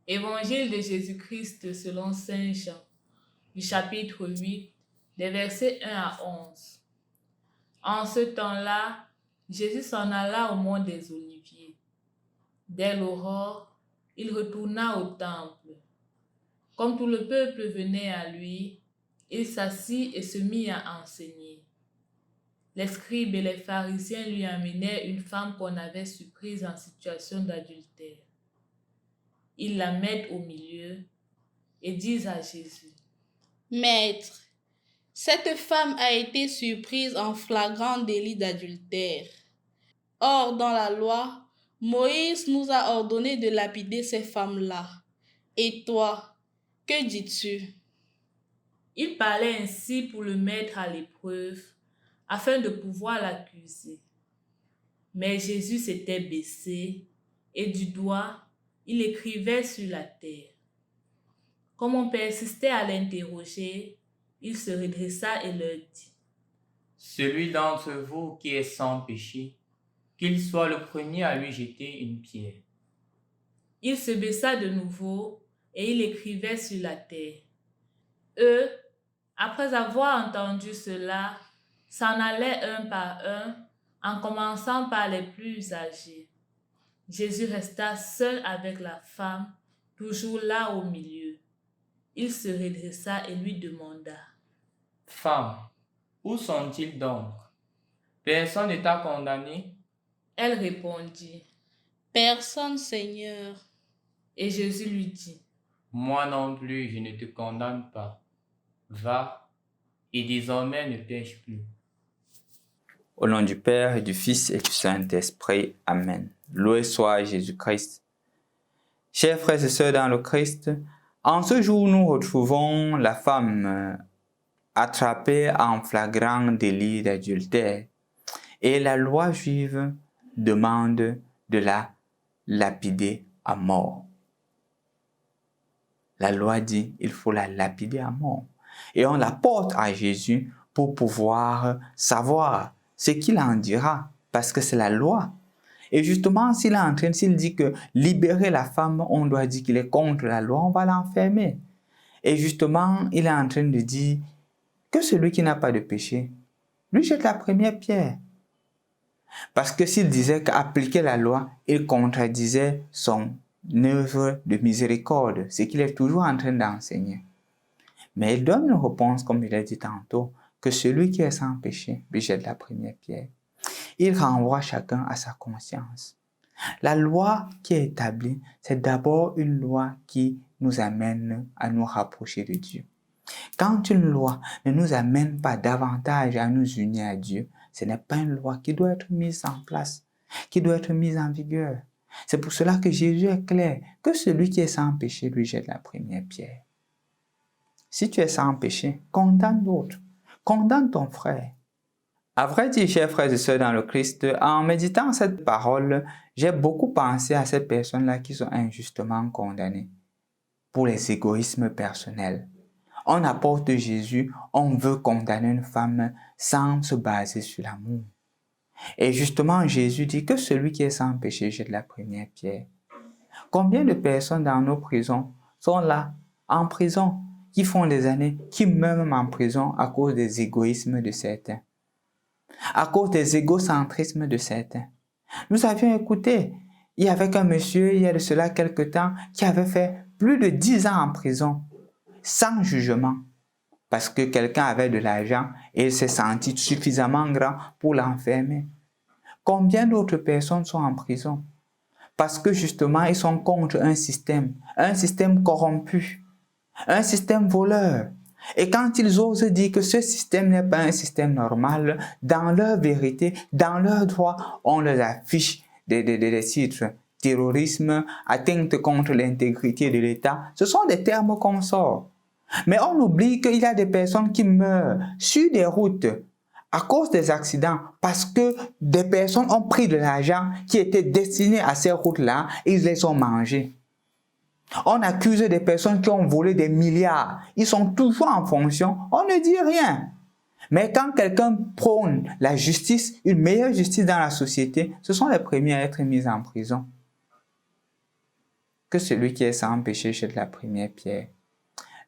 Évangile de Jésus-Christ selon Saint Jean, du chapitre 8, des versets 1 à 11. En ce temps-là, Jésus s'en alla au mont des Oliviers. Dès l'aurore, il retourna au temple. Comme tout le peuple venait à lui, il s'assit et se mit à enseigner. Les scribes et les pharisiens lui amenèrent une femme qu'on avait surprise en situation d'adultère. Ils la mettent au milieu et disent à Jésus: Maître, cette femme a été surprise en flagrant délit d'adultère. Or, dans la loi, Moïse nous a ordonné de lapider ces femmes-là. Et toi, que dis-tu? Il parlait ainsi pour le mettre à l'épreuve, afin de pouvoir l'accuser. Mais Jésus s'était baissé et du doigt, il écrivait sur la terre. Comme on persistait à l'interroger, il se redressa et leur dit: Celui d'entre vous qui est sans péché, qu'il soit le premier à lui jeter une pierre. Il se baissa de nouveau et il écrivait sur la terre. Eux, après avoir entendu cela, s'en allaient un par un, en commençant par les plus âgés. Jésus resta seul avec la femme, toujours là au milieu. Il se redressa et lui demanda: Femme, où sont-ils donc? Personne ne t'a condamné? Elle répondit: Personne, Seigneur. Et Jésus lui dit: Moi non plus, je ne te condamne pas. Va, et désormais ne pêche plus. Au nom du Père, et du Fils et du Saint-Esprit. Amen. Loué soit Jésus-Christ. Chers frères et sœurs dans le Christ, en ce jour, nous retrouvons la femme attrapée en flagrant délit d'adultère. Et la loi juive demande de la lapider à mort. La loi dit il faut la lapider à mort. Et on la porte à Jésus pour pouvoir savoir ce qu'il en dira, parce que c'est la loi. Et justement, s'il dit que libérer la femme, on doit dire qu'il est contre la loi, on va l'enfermer. Et justement, il est en train de dire que celui qui n'a pas de péché, lui jette la première pierre. Parce que s'il disait qu'appliquer la loi, il contredisait son œuvre de miséricorde, ce qu'il est toujours en train d'enseigner. Mais il donne une réponse, comme il a dit tantôt, que celui qui est sans péché lui jette la première pierre. Il renvoie chacun à sa conscience. La loi qui est établie, c'est d'abord une loi qui nous amène à nous rapprocher de Dieu. Quand une loi ne nous amène pas davantage à nous unir à Dieu, ce n'est pas une loi qui doit être mise en place, qui doit être mise en vigueur. C'est pour cela que Jésus est clair, que celui qui est sans péché lui jette la première pierre. Si tu es sans péché, condamne l'autre, condamne ton frère. À vrai dire, chers frères et sœurs dans le Christ, en méditant cette parole, j'ai beaucoup pensé à ces personnes-là qui sont injustement condamnées pour les égoïsmes personnels. On apporte Jésus, on veut condamner une femme sans se baser sur l'amour. Et justement, Jésus dit que celui qui est sans péché jette la première pierre. Combien de personnes dans nos prisons sont là, en prison, qui font des années, qui meurent même en prison à cause des égoïsmes de certains, à cause des égocentrismes de certains. Nous avions écouté, il y avait un monsieur, il y a de cela quelque temps, qui avait fait plus de 10 ans en prison, sans jugement, parce que quelqu'un avait de l'argent et il s'est senti suffisamment grand pour l'enfermer. Combien d'autres personnes sont en prison? Parce que justement, ils sont contre un système corrompu, un système voleur. Et quand ils osent dire que ce système n'est pas un système normal, dans leur vérité, dans leur droit, on leur affiche des titres. Terrorisme, atteinte contre l'intégrité de l'État, ce sont des termes qu'on sort. Mais on oublie qu'il y a des personnes qui meurent sur des routes à cause des accidents parce que des personnes ont pris de l'argent qui était destiné à ces routes-là et ils les ont mangés. On accuse des personnes qui ont volé des milliards. Ils sont toujours en fonction. On ne dit rien. Mais quand quelqu'un prône la justice, une meilleure justice dans la société, ce sont les premiers à être mis en prison. Que celui qui est sans péché jette la première pierre.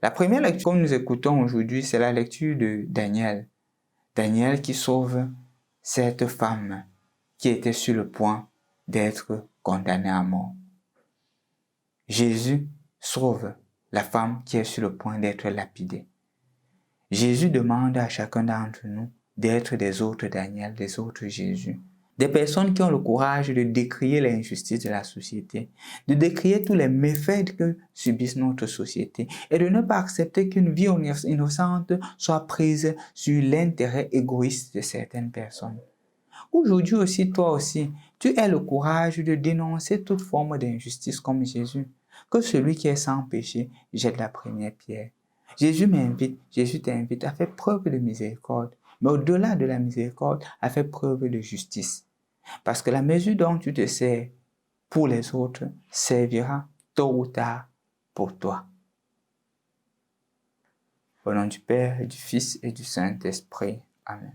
La première lecture que nous écoutons aujourd'hui, c'est la lecture de Daniel. Daniel qui sauve cette femme qui était sur le point d'être condamnée à mort. Jésus sauve la femme qui est sur le point d'être lapidée. Jésus demande à chacun d'entre nous d'être des autres Daniel, des autres Jésus. Des personnes qui ont le courage de décrier l'injustice de la société, de décrier tous les méfaits que subissent notre société et de ne pas accepter qu'une vie innocente soit prise sur l'intérêt égoïste de certaines personnes. Aujourd'hui aussi, toi aussi, tu as le courage de dénoncer toute forme d'injustice comme Jésus. Que celui qui est sans péché jette la première pierre. Jésus t'invite à faire preuve de miséricorde, mais au-delà de la miséricorde, à faire preuve de justice. Parce que la mesure dont tu te sers pour les autres servira tôt ou tard pour toi. Au nom du Père, du Fils et du Saint-Esprit. Amen.